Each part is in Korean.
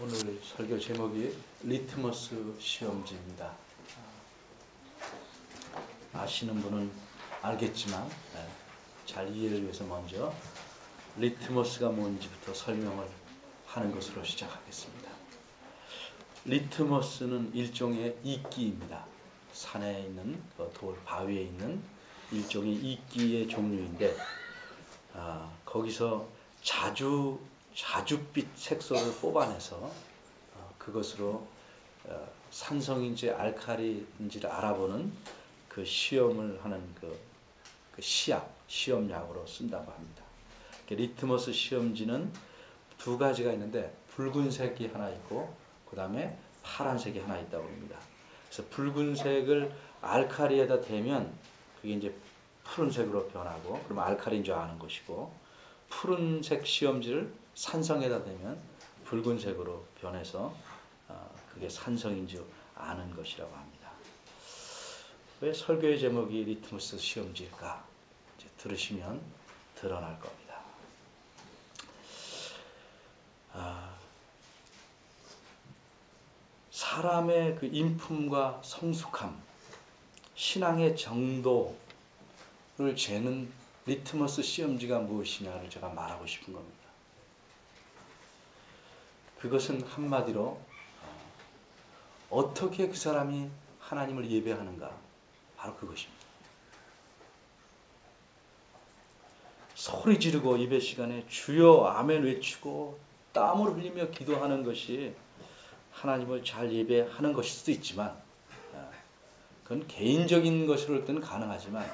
오늘 설교 제목이 리트머스 시험지입니다. 아시는 분은 알겠지만 잘 이해를 위해서 먼저 리트머스가 뭔지부터 설명을 하는 것으로 시작하겠습니다. 리트머스는 일종의 이끼입니다. 산에 있는 돌 바위에 있는 일종의 이끼의 종류인데 거기서 자줏빛 색소를 뽑아내서 그것으로 산성인지 알칼리인지를 알아보는 그 시험을 하는 그 시험약으로 쓴다고 합니다. 리트머스 시험지는 두 가지가 있는데 붉은색이 하나 있고 그 다음에 파란색이 하나 있다고 합니다. 그래서 붉은색을 알칼리에다 대면 그게 이제 푸른색으로 변하고 그러면 알칼리인 줄 아는 것이고, 푸른색 시험지를 산성에다 대면 붉은색으로 변해서 그게 산성인 줄 아는 것이라고 합니다. 왜 설교의 제목이 리트머스 시험지일까? 이제 들으시면 드러날 겁니다. 사람의 그 인품과 성숙함, 신앙의 정도를 재는 리트머스 시험지가 무엇이냐를 제가 말하고 싶은 겁니다. 그것은 한마디로 어떻게 그 사람이 하나님을 예배하는가, 바로 그것입니다. 소리 지르고 예배 시간에 주여 아멘 외치고 땀을 흘리며 기도하는 것이 하나님을 잘 예배하는 것일 수도 있지만, 그건 개인적인 것으로 때는 가능하지만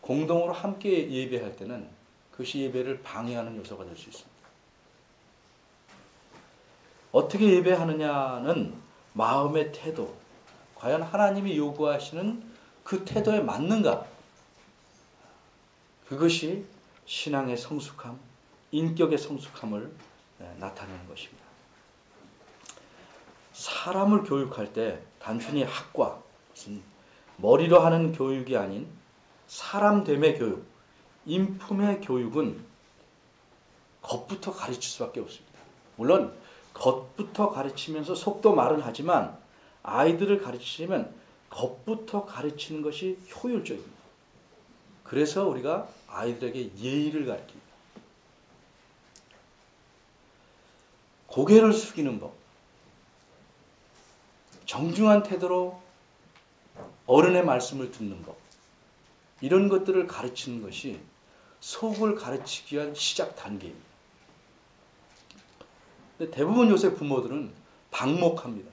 공동으로 함께 예배할 때는 그것이 예배를 방해하는 요소가 될 수 있습니다. 어떻게 예배하느냐는 마음의 태도, 과연 하나님이 요구하시는 그 태도에 맞는가, 그것이 신앙의 성숙함, 인격의 성숙함을 나타내는 것입니다. 사람을 교육할 때 단순히 학과, 무슨 머리로 하는 교육이 아닌 사람됨의 교육, 인품의 교육은 겉부터 가르칠 수밖에 없습니다. 물론 겉부터 가르치면서 속도 말은 하지만 아이들을 가르치려면 겉부터 가르치는 것이 효율적입니다. 그래서 우리가 아이들에게 예의를 가르칩니다. 고개를 숙이는 법, 정중한 태도로 어른의 말씀을 듣는 법, 이런 것들을 가르치는 것이 속을 가르치기 위한 시작 단계입니다. 근데 대부분 요새 부모들은 방목합니다.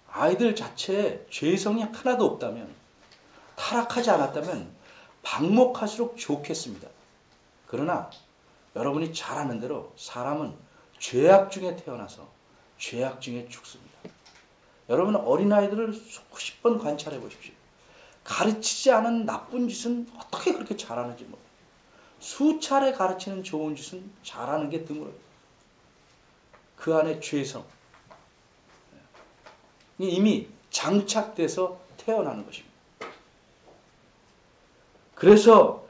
아이들 자체에 죄성이 하나도 없다면, 타락하지 않았다면 방목할수록 좋겠습니다. 그러나 여러분이 잘 아는 대로 사람은 죄악 중에 태어나서 죄악 중에 죽습니다. 여러분은 어린아이들을 수십 번 관찰해 보십시오. 가르치지 않은 나쁜 짓은 어떻게 그렇게 잘하는지 모르겠어요. 수차례 가르치는 좋은 짓은 잘하는 게 드물어요. 그 안에 죄성, 이미 장착돼서 태어나는 것입니다. 그래서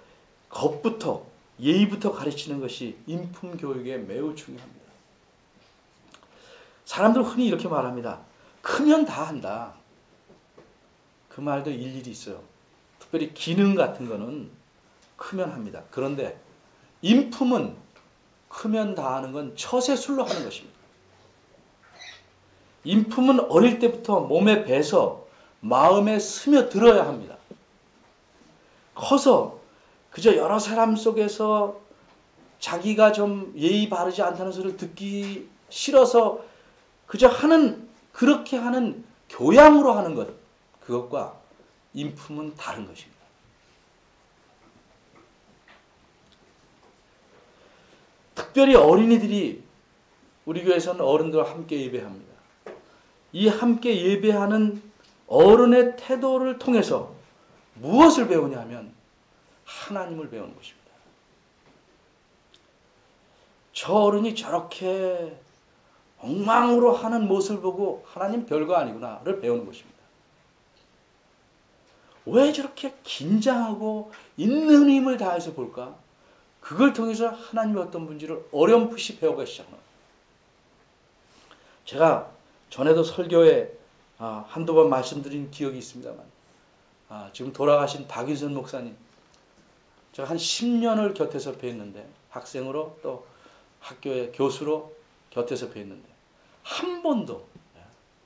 겉부터, 예의부터 가르치는 것이 인품 교육에 매우 중요합니다. 사람들은 흔히 이렇게 말합니다. 크면 다 한다. 그 말도 일일이 있어요. 특별히 기능 같은 거는 크면 합니다. 그런데 인품은 크면 다 하는 건 처세술로 하는 것입니다. 인품은 어릴 때부터 몸에 배서 마음에 스며들어야 합니다. 커서 그저 여러 사람 속에서 자기가 좀 예의 바르지 않다는 소리를 듣기 싫어서 그저 그렇게 하는 교양으로 하는 것, 그것과 인품은 다른 것입니다. 특별히 어린이들이 우리 교회에서는 어른들과 함께 예배합니다. 이 함께 예배하는 어른의 태도를 통해서 무엇을 배우냐면 하나님을 배우는 것입니다. 저 어른이 저렇게 엉망으로 하는 모습을 보고 하나님 별거 아니구나를 배우는 것입니다. 왜 저렇게 긴장하고 있는 힘을 다해서 볼까? 그걸 통해서 하나님이 어떤 분지를 어렴풋이 배워가기 시작합니다. 제가 전에도 설교에 한두 번 말씀드린 기억이 있습니다만, 지금 돌아가신 박윤선 목사님, 제가 한 10년을 곁에서 뵀는데, 학생으로 또 학교의 교수로 곁에서 뵀는데, 한 번도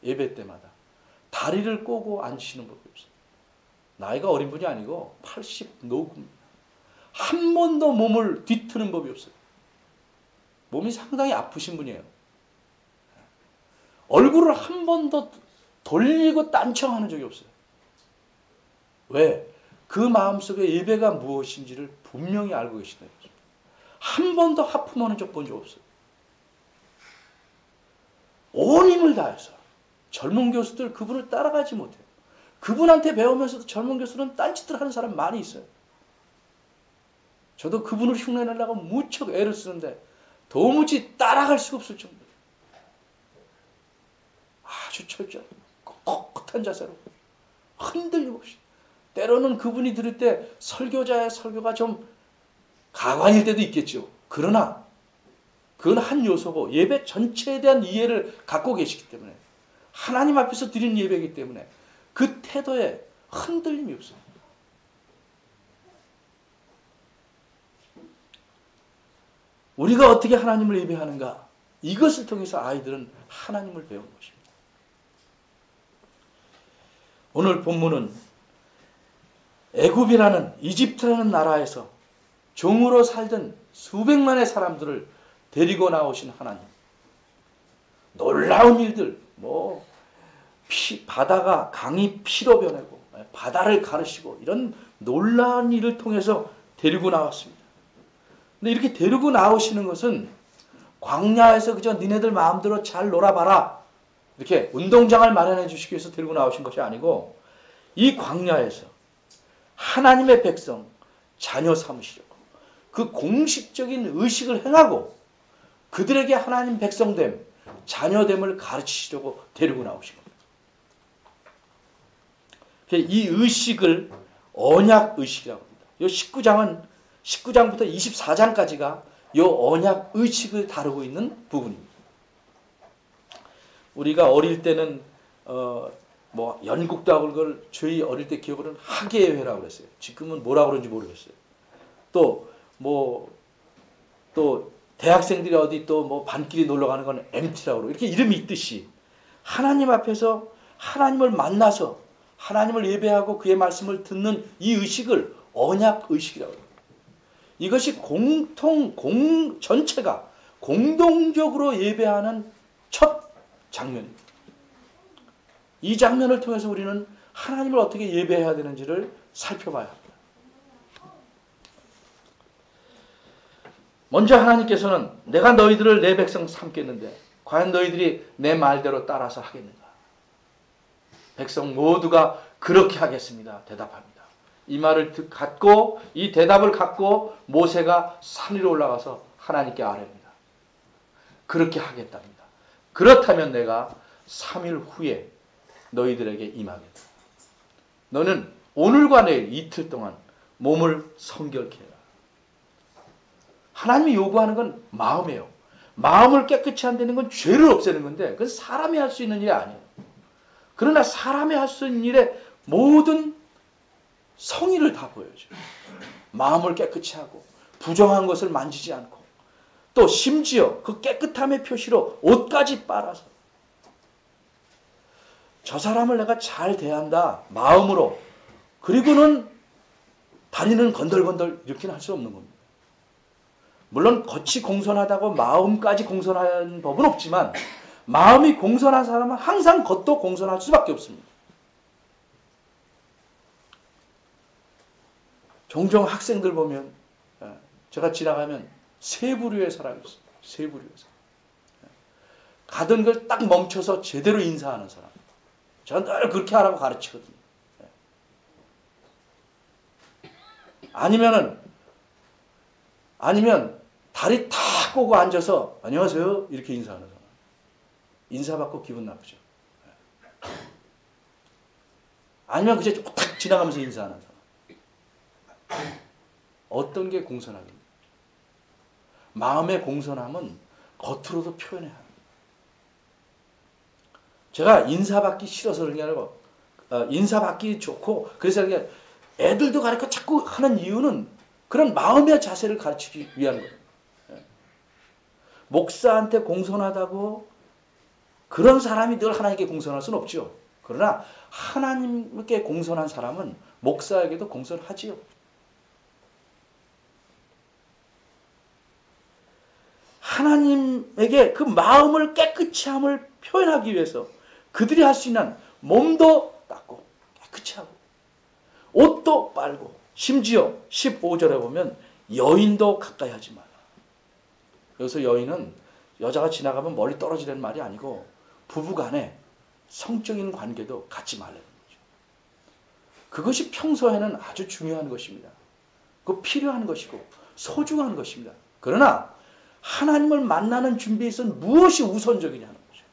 예배 때마다 다리를 꼬고 앉으시는 법이 없어요. 나이가 어린 분이 아니고 80 노구입니다. 한 번도 몸을 뒤트는 법이 없어요. 몸이 상당히 아프신 분이에요. 얼굴을 한 번도 돌리고 딴청하는 적이 없어요. 왜? 그 마음속에 예배가 무엇인지를 분명히 알고 계시다. 한 번도 하품하는 적 본 적 없어요. 온 힘을 다해서 젊은 교수들 그분을 따라가지 못해요. 그분한테 배우면서도 젊은 교수는 딴짓들 하는 사람 많이 있어요. 저도 그분을 흉내내려고 무척 애를 쓰는데 도무지 따라갈 수가 없을 정도로 아주 철저한 꼿꼿한 자세로 흔들림 없이, 때로는 그분이 들을 때 설교자의 설교가 좀 가관일 때도 있겠죠. 그러나 그건 한 요소고 예배 전체에 대한 이해를 갖고 계시기 때문에, 하나님 앞에서 드리는 예배이기 때문에 그 태도에 흔들림이 없어요. 우리가 어떻게 하나님을 예배하는가, 이것을 통해서 아이들은 하나님을 배우는 것입니다. 오늘 본문은 애굽이라는, 이집트라는 나라에서 종으로 살던 수백만의 사람들을 데리고 나오신 하나님, 놀라운 일들, 바다가 강이 피로 변하고 바다를 가르시고 이런 놀라운 일을 통해서 데리고 나왔습니다. 근데 이렇게 데리고 나오시는 것은 광야에서 그저 니네들 마음대로 잘 놀아봐라, 이렇게 운동장을 마련해 주시기 위해서 데리고 나오신 것이 아니고, 이 광야에서 하나님의 백성, 자녀 삼으시려고, 그 공식적인 의식을 행하고 그들에게 하나님 백성됨, 자녀됨을 가르치시려고 데리고 나오신 겁니다. 이 의식을 언약의식이라고 합니다. 이 19장부터 24장까지가 이 언약의식을 다루고 있는 부분입니다. 우리가 어릴 때는 연극도 하고, 그걸 저희 어릴 때 기억으로는 학예회라고 그랬어요. 지금은 뭐라고 그러는지 모르겠어요. 또 대학생들이 어디 반끼리 놀러 가는 건 MT라고 그러고, 이렇게 이름이 있듯이 하나님 앞에서 하나님을 만나서 하나님을 예배하고 그의 말씀을 듣는 이 의식을 언약의식이라고 합니다. 이것이 전체가 공동적으로 예배하는 첫 장면입니다. 이 장면을 통해서 우리는 하나님을 어떻게 예배해야 되는지를 살펴봐야 합니다. 먼저 하나님께서는 내가 너희들을 내 백성 삼겠는데 과연 너희들이 내 말대로 따라서 하겠는가? 백성 모두가 그렇게 하겠습니다. 대답합니다. 이 말을 갖고, 이 대답을 갖고 모세가 산 위로 올라가서 하나님께 아뢰입니다. 그렇게 하겠답니다. 그렇다면 내가 3일 후에 너희들에게 임하겠다. 너는 오늘과 내일 이틀 동안 몸을 성결케 해라. 하나님이 요구하는 건 마음이에요. 마음을 깨끗이 한다는 건 죄를 없애는 건데, 그건 사람이 할 수 있는 일이 아니에요. 그러나 사람이 할 수 있는 일의 모든 성의를 다 보여줘요. 마음을 깨끗이 하고 부정한 것을 만지지 않고, 또 심지어 그 깨끗함의 표시로 옷까지 빨아서, 저 사람을 내가 잘 대한다 마음으로, 그리고는 다리는 건들건들 이렇게는 할 수 없는 겁니다. 물론 겉이 공손하다고 마음까지 공손한 법은 없지만, 마음이 공손한 사람은 항상 겉도 공손할 수밖에 없습니다. 종종 학생들 보면, 제가 지나가면 세 부류의 사람이 있습니다. 세 부류의 사람. 가던 걸 딱 멈춰서 제대로 인사하는 사람. 저는 늘 그렇게 하라고 가르치거든요. 아니면 다리 탁 꼬고 앉아서 안녕하세요 이렇게 인사하는 사람. 인사받고 기분 나쁘죠. 아니면 그저 탁 지나가면서 인사하는 사람. 어떤 게 공손함입니까? 마음의 공손함은 겉으로도 표현해야 합니다. 제가 인사받기 싫어서 그런 게 아니고 인사받기 좋고 그래서 그게 애들도 가르쳐 자꾸 하는 이유는 그런 마음의 자세를 가르치기 위한 거예요. 목사한테 공손하다고 그런 사람이 늘 하나님께 공손할 수는 없죠. 그러나 하나님께 공손한 사람은 목사에게도 공손하지요. 하나님에게 그 마음을 깨끗이 함을 표현하기 위해서 그들이 할 수 있는 몸도 닦고 깨끗이 하고 옷도 빨고 심지어 15절에 보면 여인도 가까이 하지 마라. 여기서 여인은 여자가 지나가면 멀리 떨어지라는 말이 아니고 부부간에 성적인 관계도 갖지 말라는 거죠. 그것이 평소에는 아주 중요한 것입니다. 그 필요한 것이고 소중한 것입니다. 그러나 하나님을 만나는 준비에 있어서 무엇이 우선적이냐는 거죠.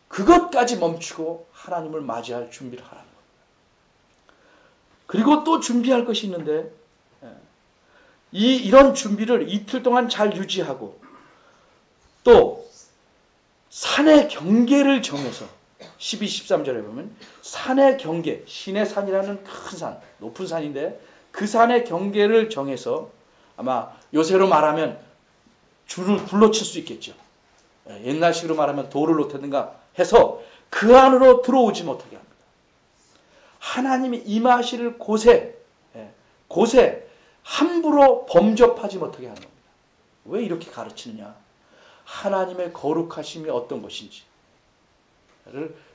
그것까지 멈추고 하나님을 맞이할 준비를 하라는 겁니다. 그리고 또 준비할 것이 있는데 이런 준비를 이틀 동안 잘 유지하고 또 산의 경계를 정해서 12, 13절에 보면 산의 경계, 신의 산이라는 큰 산, 높은 산인데 그 산의 경계를 정해서 아마 요새로 말하면 줄을 불러칠 수 있겠죠. 옛날식으로 말하면 돌을 놓든가 해서 그 안으로 들어오지 못하게 합니다. 하나님이 임하실 곳에 함부로 범접하지 못하게 하는 겁니다. 왜 이렇게 가르치느냐? 하나님의 거룩하심이 어떤 것인지를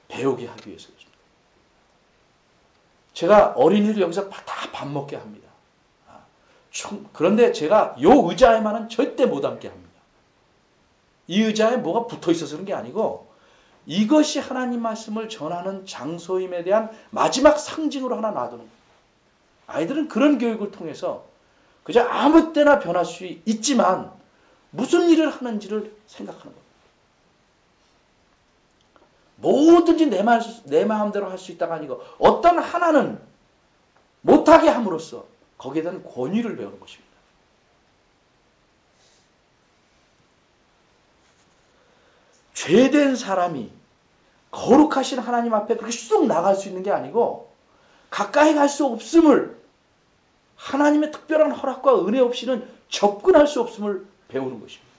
배우게 하기 위해서 그렇습니다. 제가 어린이를 여기서 다 밥 먹게 합니다. 그런데 제가 이 의자에만은 절대 못 앉게 합니다. 이 의자에 뭐가 붙어 있어서 그런 게 아니고 이것이 하나님 말씀을 전하는 장소임에 대한 마지막 상징으로 하나 놔두는 거예요. 아이들은 그런 교육을 통해서 그저 아무 때나 변할 수 있지만 무슨 일을 하는지를 생각하는 겁니다. 뭐든지 내 마음대로 할 수 있다가 아니고 어떤 하나는 못하게 함으로써 거기에 대한 권위를 배우는 것입니다. 죄된 사람이 거룩하신 하나님 앞에 그렇게 쑥 나갈 수 있는 게 아니고 가까이 갈 수 없음을 하나님의 특별한 허락과 은혜 없이는 접근할 수 없음을 배우는 것입니다.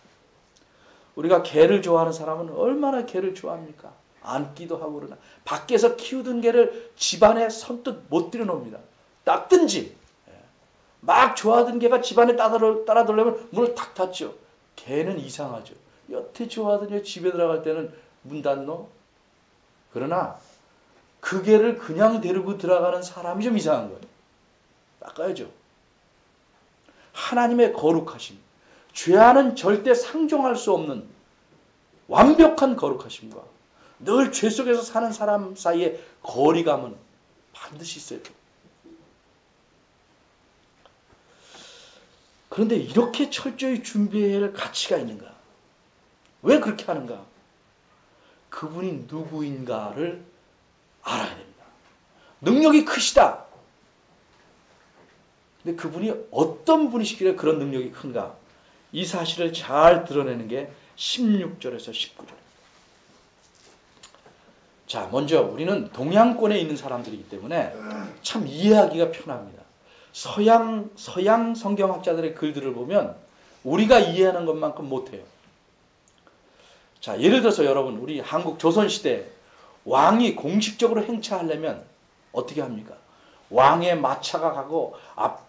우리가 개를 좋아하는 사람은 얼마나 개를 좋아합니까? 안기도 하고 그러나 밖에서 키우던 개를 집안에 선뜻 못 들여놓습니다. 닦든지 막 좋아하던 개가 집안에 따라들려면 문을 탁 닫죠. 개는 이상하죠. 여태 좋아하던 집에 들어갈 때는 문 닫노? 그러나 그 개를 그냥 데리고 들어가는 사람이 좀 이상한 거예요. 닦아야죠. 하나님의 거룩하심, 죄와는 절대 상종할 수 없는 완벽한 거룩하심과 늘 죄 속에서 사는 사람 사이의 거리감은 반드시 있어야 돼요. 그런데 이렇게 철저히 준비해야 할 가치가 있는가? 왜 그렇게 하는가? 그분이 누구인가를 알아야 됩니다. 능력이 크시다. 근데 그분이 어떤 분이시길래 그런 능력이 큰가? 이 사실을 잘 드러내는 게 16절에서 19절입니다. 자, 먼저 우리는 동양권에 있는 사람들이기 때문에 참 이해하기가 편합니다. 서양 성경학자들의 글들을 보면 우리가 이해하는 것만큼 못해요. 자, 예를 들어서 여러분, 우리 한국 조선시대 왕이 공식적으로 행차하려면 어떻게 합니까? 왕의 마차가 가고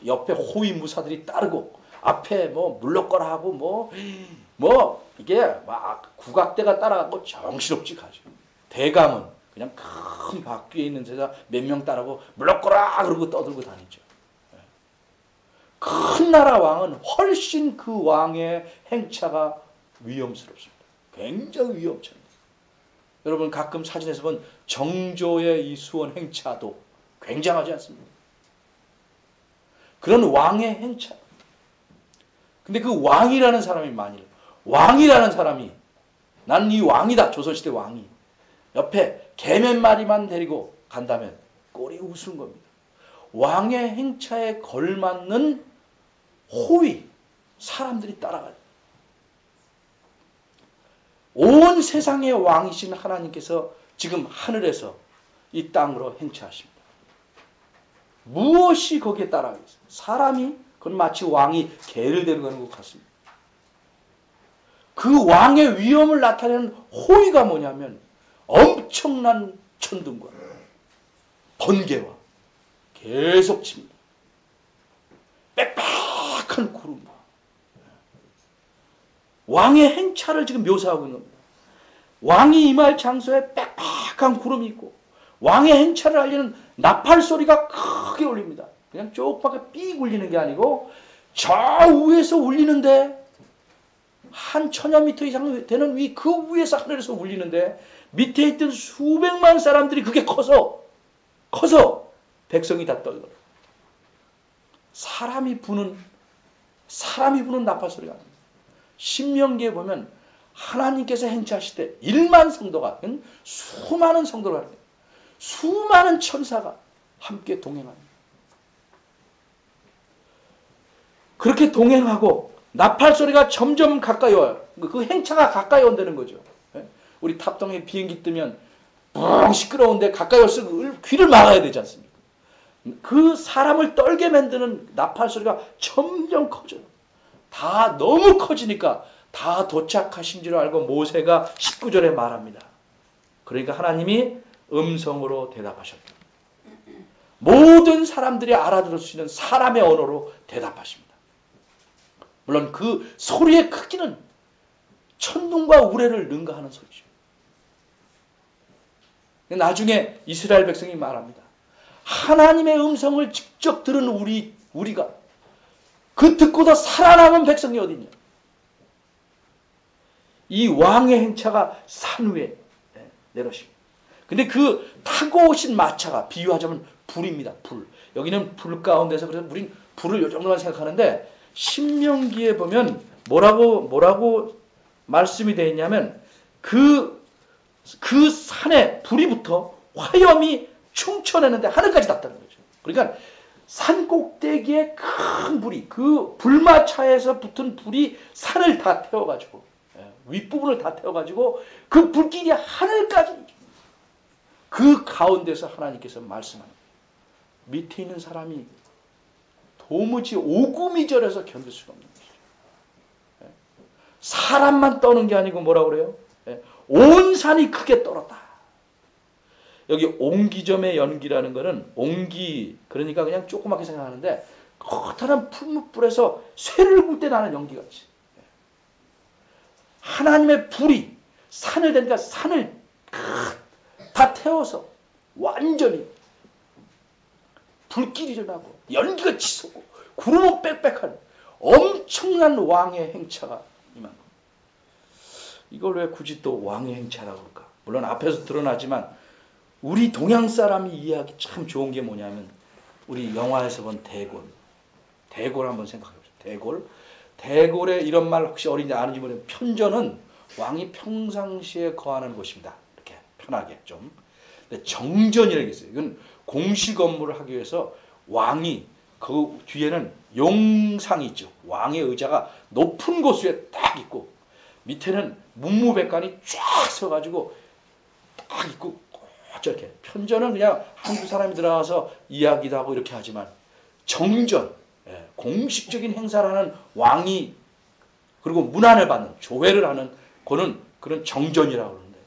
옆에 호위 무사들이 따르고 앞에 뭐 물러거라 하고 이게 막 국악대가 따라가고 정신없이 가죠. 대감은 그냥 큰 바퀴에 있는 제자 몇 명 따르고 물러거라 그러고 떠들고 다니죠. 큰 나라 왕은 훨씬 그 왕의 행차가 위험스럽습니다. 굉장히 위험합니다. 여러분 가끔 사진에서 본 정조의 이 수원 행차도 굉장하지 않습니까? 그런 왕의 행차. 근데 그 왕이라는 사람이 왕이라는 사람이 나는 이 왕이다. 조선시대 왕이. 옆에 개 몇 마리만 데리고 간다면 꼴이 우스운 겁니다. 왕의 행차에 걸맞는 호위, 사람들이 따라가요. 온 세상의 왕이신 하나님께서 지금 하늘에서 이 땅으로 행차하십니다. 무엇이 거기에 따라가겠어요? 사람이 그건 마치 왕이 개를 데려가는 것 같습니다. 그 왕의 위엄을 나타내는 호의가 뭐냐면 엄청난 천둥과 번개와 계속 칩니다. 빽빽한 구름과 왕의 행차를 지금 묘사하고 있는 겁니다. 왕이 임할 장소에 빽빽한 구름이 있고 왕의 행차를 알리는 나팔 소리가 크게 울립니다. 그냥 쪽밖에 삑 울리는 게 아니고 저 위에서 울리는데 한 1000여 미터 이상 되는 그 위에서 하늘에서 울리는데 밑에 있던 수백만 사람들이 그게 커서 백성이 다 떨어요. 사람이 부는 나팔 소리가 납니다. 신명기에 보면 하나님께서 행차하실 때 1만 성도가 수많은 성도가 수많은 천사가 함께 동행합니다. 그렇게 동행하고 나팔 소리가 점점 가까이 와요. 그 행차가 가까이 온다는 거죠. 우리 탑동에 비행기 뜨면 뻥 시끄러운데 가까이 올수록 귀를 막아야 되지 않습니까? 그 사람을 떨게 만드는 나팔 소리가 점점 커져요. 다 너무 커지니까 다 도착하신 줄 알고 모세가 19절에 말합니다. 그러니까 하나님이 음성으로 대답하셨다. 모든 사람들이 알아들을 수 있는 사람의 언어로 대답하십니다. 물론 그 소리의 크기는 천둥과 우레를 능가하는 소리죠. 나중에 이스라엘 백성이 말합니다. 하나님의 음성을 직접 들은 우리가 그 듣고도 살아남은 백성이 어디냐. 이 왕의 행차가 산 위에 내려오십니다. 근데 그 타고 오신 마차가 비유하자면 불입니다. 불. 여기는 불 가운데서 그래서 우린 불을 요 정도만 생각하는데 신명기에 보면 뭐라고 말씀이 되어 있냐면 그 산에 불이 붙어 화염이 충천했는데 하늘까지 닿다는 거죠. 그러니까 산 꼭대기에 큰 불이 그 불마차에서 붙은 불이 산을 다 태워가지고 윗부분을 다 태워가지고 그 불길이 하늘까지 그 가운데서 하나님께서 말씀합니다. 밑에 있는 사람이 도무지 오구미절에서 견딜 수가 없는 것이죠. 사람만 떠는 게 아니고 뭐라고 그래요? 온 산이 크게 떨었다. 여기 옹기점의 연기라는 것은 옹기 그러니까 그냥 조그맣게 생각하는데 커다란 풀무불에서 쇠를 굴 때 나는 연기같이 하나님의 불이 산을 대니까 산을 다 태워서 완전히 불길이 일어나고 연기가 치솟고 구름은 빽빽한 엄청난 왕의 행차가 임한 겁니다. 이걸 왜 굳이 또 왕의 행차라고 할까? 물론 앞에서 드러나지만 우리 동양 사람이 이해하기 참 좋은 게 뭐냐면 우리 영화에서 본 대골 한번 생각해 보세요. 대골의 이런 말 혹시 어린이 아는지 모르겠는데 편전은 왕이 평상시에 거하는 곳입니다. 이렇게 편하게 좀. 근데 정전이라는 게 있어요. 이건 공식 업무를 하기 위해서 왕이 그 뒤에는 용상이 있죠. 왕의 의자가 높은 곳 위에 딱 있고 밑에는 문무백관이 쫙 서가지고 딱 있고 저렇게 편전은 그냥 한두 사람이 들어가서 이야기도 하고 이렇게 하지만 정전 공식적인 행사를 하는 왕이 그리고 문안을 받는 조회를 하는 그런 정전이라고 그러는데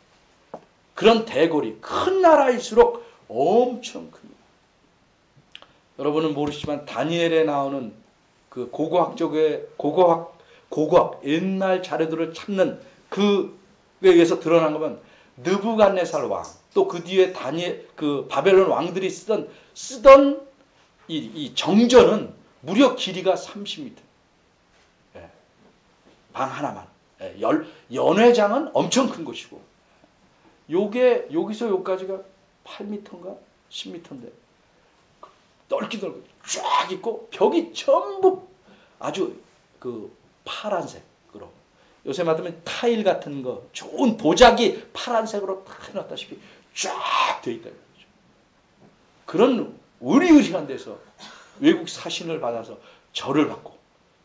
그런 대궐이 큰 나라일수록 엄청 큽니다. 여러분은 모르시지만 다니엘에 나오는 그 고고학 옛날 자료들을 찾는 그에 의해서 드러난 거면 느부갓네살 왕 또 그 뒤에 그 바벨론 왕들이 쓰던 이 정전은 무려 길이가 30m. 방 하나만. 연회장은 엄청 큰 곳이고 요게 여기서 여기까지가 8m인가 10m인데 넓게 쫙 있고 벽이 전부 아주 그 파란색으로 요새 말하면 타일 같은 거 좋은 도자기 파란색으로 딱 해놨다시피 쫙 되어 있다는 거죠. 그런 의리의리한 데서 외국 사신을 받아서 절을 받고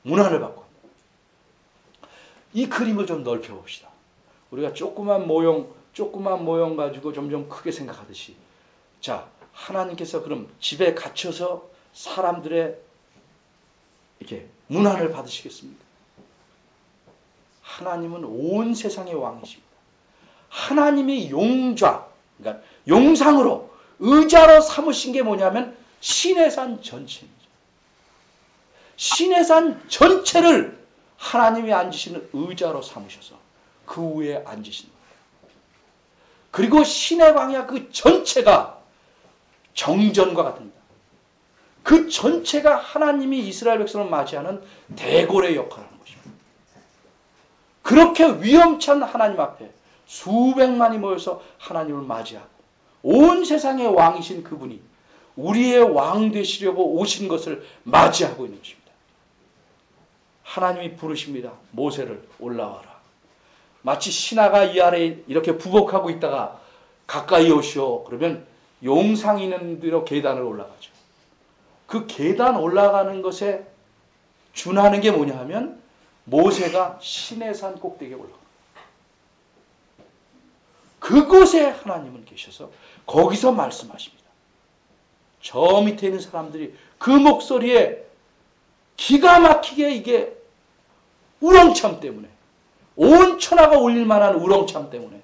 문안을 받고 이 그림을 좀 넓혀봅시다. 우리가 조그만 모형 가지고 점점 크게 생각하듯이, 자, 하나님께서 그럼 집에 갇혀서 사람들의 이렇게 문안을 받으시겠습니까? 하나님은 온 세상의 왕이십니다. 하나님이 용좌, 그러니까 용상으로 의자로 삼으신 게 뭐냐면 시내산 전체입니다. 시내산 전체를 하나님이 앉으시는 의자로 삼으셔서 그 위에 앉으신 겁니다. 그리고 시내 광야 그 전체가 정전과 같습니다. 그 전체가 하나님이 이스라엘 백성을 맞이하는 대궐의 역할을 하는 것입니다. 그렇게 위험찬 하나님 앞에 수백만이 모여서 하나님을 맞이하고 온 세상의 왕이신 그분이 우리의 왕 되시려고 오신 것을 맞이하고 있는 것입니다. 하나님이 부르십니다. 모세를 올라와라. 마치 신하가 이 아래에 이렇게 부복하고 있다가 가까이 오시오. 그러면 용상 있는 대로 계단을 올라가죠. 그 계단 올라가는 것에 준하는 게 뭐냐 하면 모세가 시내산 꼭대기에 올라갑니다. 그곳에 하나님은 계셔서 거기서 말씀하십니다. 저 밑에 있는 사람들이 그 목소리에 기가 막히게 이게 우렁참 때문에 온 천하가 울릴 만한 우렁참 때문에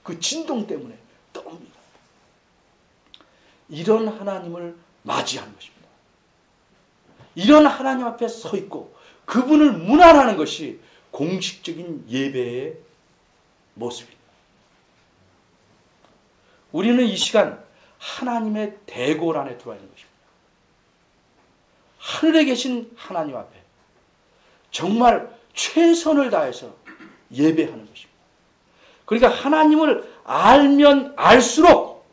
그 진동 때문에 떠옵니다. 이런 하나님을 맞이하는 것입니다. 이런 하나님 앞에 서 있고 그분을 문안하는 것이 공식적인 예배의 모습입니다. 우리는 이 시간 하나님의 대궐 안에 들어와 있는 것입니다. 하늘에 계신 하나님 앞에 정말 최선을 다해서 예배하는 것입니다. 그러니까 하나님을 알면 알수록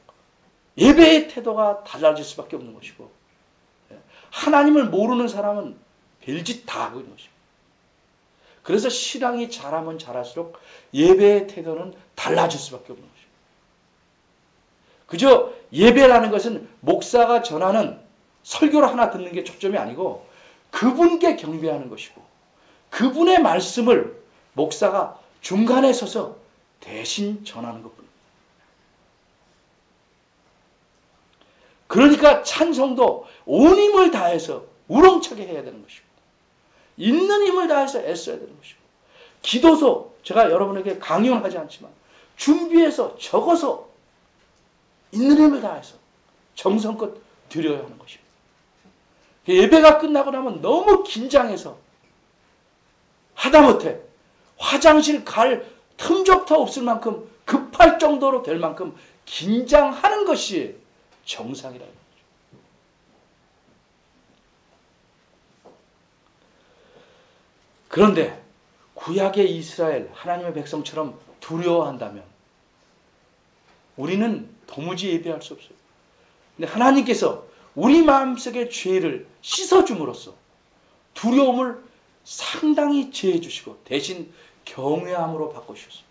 예배의 태도가 달라질 수밖에 없는 것이고, 하나님을 모르는 사람은 별짓 다 하고 있는 것입니다. 그래서 신앙이 자라면 자랄수록 예배의 태도는 달라질 수밖에 없는 것입니다. 그저 예배라는 것은 목사가 전하는 설교를 하나 듣는 게 초점이 아니고 그분께 경배하는 것이고 그분의 말씀을 목사가 중간에 서서 대신 전하는 것뿐입니다. 그러니까 찬송도 온 힘을 다해서 우렁차게 해야 되는 것이고 있는 힘을 다해서 애써야 되는 것이고 기도서 제가 여러분에게 강요는 하지 않지만 준비해서 적어서 있는 힘을 다해서 정성껏 드려야 하는 것입니다. 예배가 끝나고 나면 너무 긴장해서 하다못해 화장실 갈 틈조차 없을 만큼 급할 정도로 될 만큼 긴장하는 것이 정상이라는 거죠. 그런데 구약의 이스라엘 하나님의 백성처럼 두려워한다면 우리는 도무지 예배할 수 없어요. 근데 하나님께서 우리 마음속의 죄를 씻어줌으로써 두려움을 상당히 제해 주시고 대신 경외함으로 바꾸셨어요.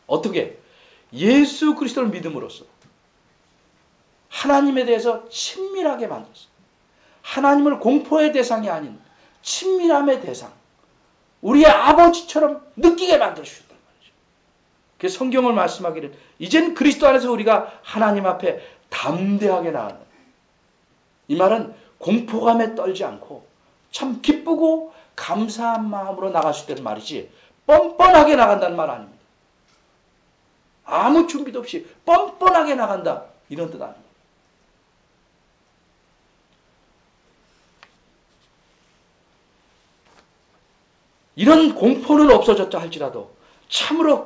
어떻게? 예수 그리스도를 믿음으로써 하나님에 대해서 친밀하게 만들었어요. 하나님을 공포의 대상이 아닌 친밀함의 대상, 우리의 아버지처럼 느끼게 만들어주셨단 말이죠. 그래서 성경을 말씀하기를 이젠 그리스도 안에서 우리가 하나님 앞에 담대하게 나가는, 이 말은 공포감에 떨지 않고 참 기쁘고 감사한 마음으로 나갈 수 있다는 말이지 뻔뻔하게 나간다는 말 아닙니다. 아무 준비도 없이 뻔뻔하게 나간다 이런 뜻 아닙니다. 이런 공포는 없어졌다 할지라도 참으로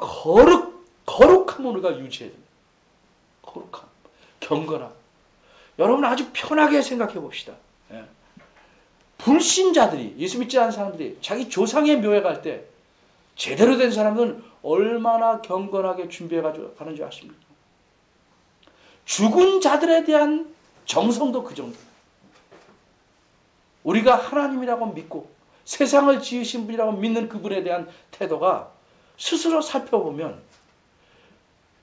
거룩함을 우리가 유지해야 됩니다. 거룩함, 경건함. 여러분 아주 편하게 생각해 봅시다. 예. 불신자들이, 예수 믿지 않는 사람들이 자기 조상의 묘에 갈 때 제대로 된 사람들은 얼마나 경건하게 준비해가지고 가는 줄 아십니까? 죽은 자들에 대한 정성도 그 정도. 우리가 하나님이라고 믿고 세상을 지으신 분이라고 믿는 그분에 대한 태도가 스스로 살펴보면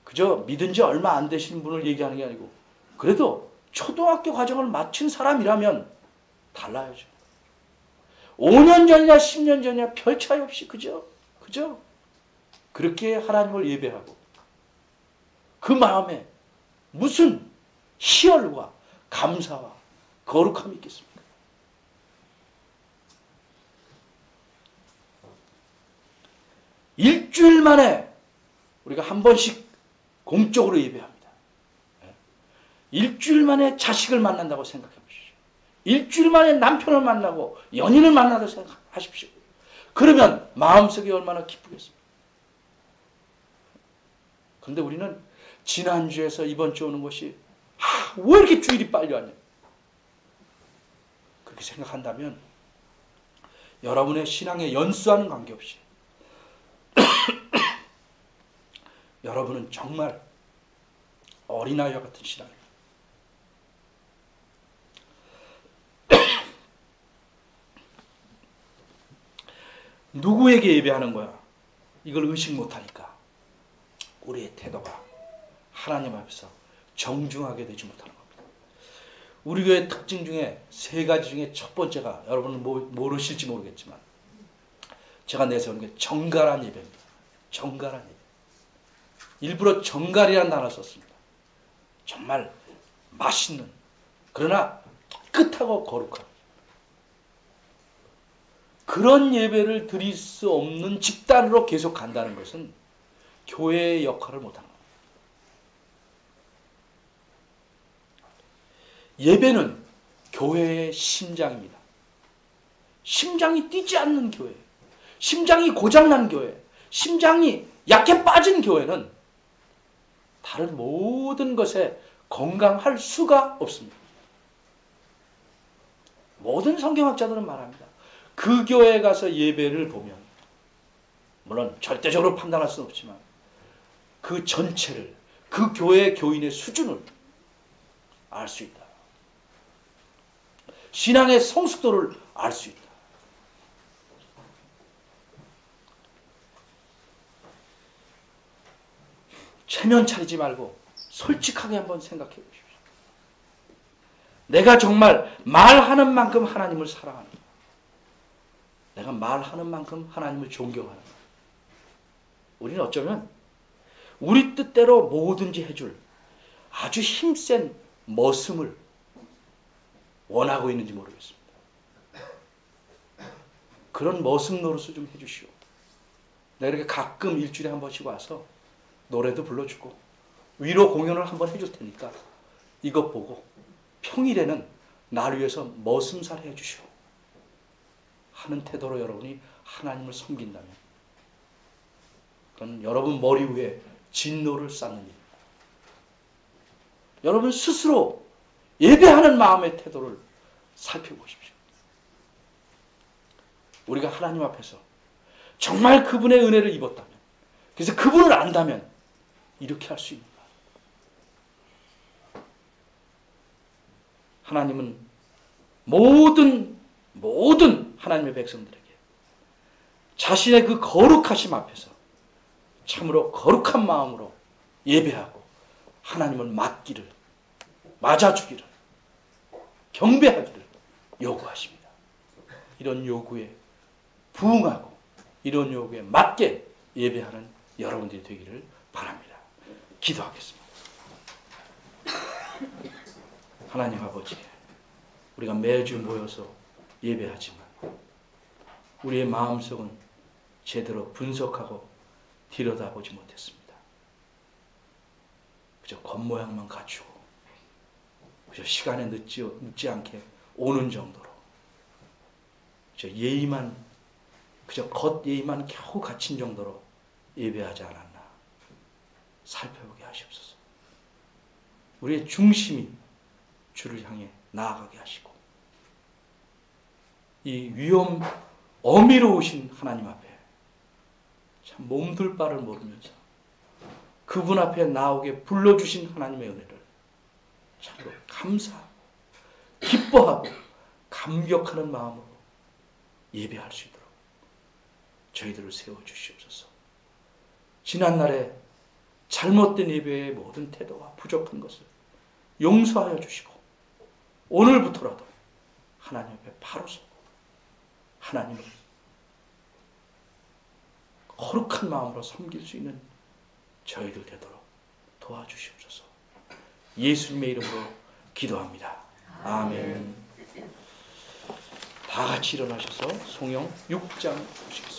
그저 믿은 지 얼마 안 되신 분을 얘기하는 게 아니고 그래도 초등학교 과정을 마친 사람이라면 달라야죠. 5년 전이냐 10년 전이냐 별 차이 없이 그죠? 그렇게 하나님을 예배하고 그 마음에 무슨 희열과 감사와 거룩함이 있겠습니까? 일주일 만에 우리가 한 번씩 공적으로 예배합니다. 일주일 만에 자식을 만난다고 생각해 보십시오. 일주일 만에 남편을 만나고 연인을 만나다고 생각하십시오. 그러면 마음속이 얼마나 기쁘겠습니까? 그런데 우리는 지난주에서 이번 주 오는 것이 왜 이렇게 주일이 빨리 왔냐? 그렇게 생각한다면 여러분의 신앙의 연수와는 관계없이 여러분은 정말 어린아이와 같은 신앙입니다. 누구에게 예배하는 거야? 이걸 의식 못하니까 우리의 태도가 하나님 앞에서 정중하게 되지 못하는 겁니다. 우리 교회 특징 중에 세 가지 중에 첫 번째가 여러분은 모르실지 모르겠지만 제가 내세우는 게 정갈한 예배입니다. 정갈한 예배. 일부러 정갈이라는 단어를 썼습니다. 정말 맛있는 그러나 깨끗하고 거룩한 그런 예배를 드릴 수 없는 집단으로 계속 간다는 것은 교회의 역할을 못하는 겁니다. 예배는 교회의 심장입니다. 심장이 뛰지 않는 교회, 심장이 고장난 교회, 심장이 약해 빠진 교회는 다른 모든 것에 건강할 수가 없습니다. 모든 성경학자들은 말합니다. 그 교회에 가서 예배를 보면 물론 절대적으로 판단할 수는 없지만 그 전체를 그 교회 교인의 수준을 알 수 있다. 신앙의 성숙도를 알 수 있다. 체면 차리지 말고 솔직하게 한번 생각해 보십시오. 내가 정말 말하는 만큼 하나님을 사랑하는가? 내가 말하는 만큼 하나님을 존경하는가? 우리는 어쩌면 우리 뜻대로 뭐든지 해줄 아주 힘센 머슴을 원하고 있는지 모르겠습니다. 그런 머슴 노릇을 좀 해주시오. 내가 이렇게 가끔 일주일에 한 번씩 와서 노래도 불러주고 위로 공연을 한번 해줄 테니까 이것 보고 평일에는 나를 위해서 머슴살 해주시오 하는 태도로 여러분이 하나님을 섬긴다면 그건 여러분 머리 위에 진노를 쌓는 일입니다. 여러분 스스로 예배하는 마음의 태도를 살펴보십시오. 우리가 하나님 앞에서 정말 그분의 은혜를 입었다면 그래서 그분을 안다면 이렇게 할 수 있는 거예요. 하나님은 모든 하나님의 백성들에게 자신의 그 거룩하심 앞에서 참으로 거룩한 마음으로 예배하고 하나님을 맞아주기를 경배하기를 요구하십니다. 이런 요구에 부응하고 이런 요구에 맞게 예배하는 여러분들이 되기를 바랍니다. 기도하겠습니다. 하나님 아버지, 우리가 매주 모여서 예배하지만 우리의 마음속은 제대로 분석하고 들여다보지 못했습니다. 그저 겉모양만 갖추고 그저 시간에 늦지 않게 오는 정도로 그저 겉 예의만 겨우 갖춘 정도로 예배하지 않았나 살펴보게 하시옵소서. 우리의 중심이 주를 향해 나아가게 하시고 이 어미로우신 하나님 앞에 참 몸둘 바를 모르면서 그분 앞에 나오게 불러주신 하나님의 은혜를 참으로 감사하고 기뻐하고 감격하는 마음으로 예배할 수 있도록 저희들을 세워주시옵소서. 지난날에 잘못된 예배의 모든 태도와 부족한 것을 용서하여 주시고 오늘부터라도 하나님 앞에 바로 서고 하나님을 거룩한 마음으로 섬길 수 있는 저희들 되도록 도와주시옵소서. 예수님의 이름으로 기도합니다. 아멘. 다 같이 일어나셔서 송영 6장 보시겠습니다.